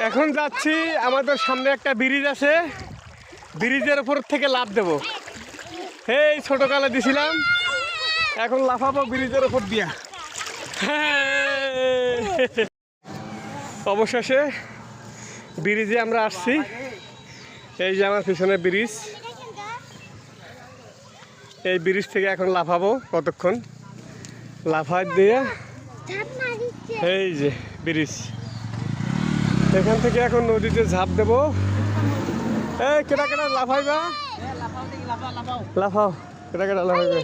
এখন যাচ্ছি, আমাদের সামনে একটা ব্রিজ আছে, ব্রিজের উপর থেকে লাফ দেব। এই ছোটকালে দিছিলাম, এখন লাফাবো ব্রিজের উপর দিয়া। অবশেষে ব্রিজে আমরা আসছি। এই যে আমার পিছনে ব্রিজ, এই ব্রিজ থেকে এখন লাফাবো কতক্ষণ, লাফাই দিয়ে এই যে ব্রিজ, এখান থেকে এখন নদীতে ঝাঁপ দেবো। এই কেটা কেটা লাফাইবা, লাফাও, কেটা কেটা লাফাইবে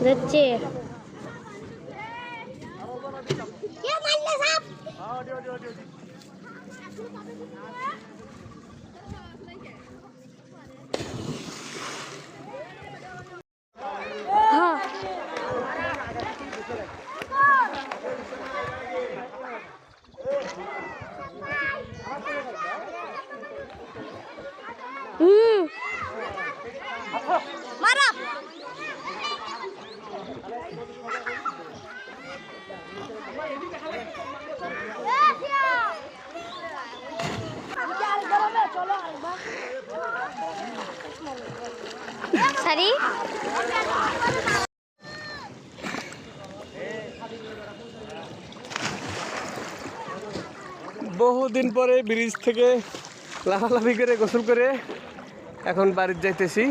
যাচ্ছে। মারা সারি বহুদিন পরে ব্রিজ থেকে লাফালাফি করে গোসল করে এখন বাড়িতে যাইতেছি।